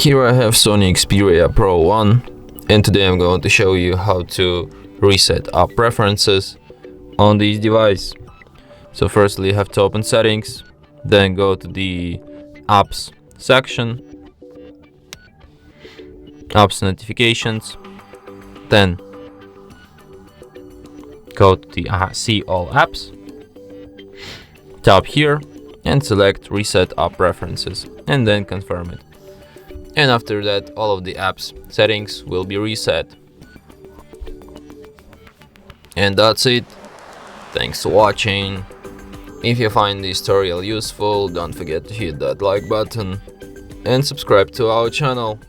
Here I have SONY Xperia Pro-I, and today I'm going to show you how to reset app preferences on this device. So firstly you have to open settings, then go to the apps section, apps notifications, then go to the see all apps, tap here and select reset app preferences and then confirm it. And after that, all of the apps settings will be reset. And that's it. Thanks for watching. If you find this tutorial useful, don't forget to hit that like button and subscribe to our channel.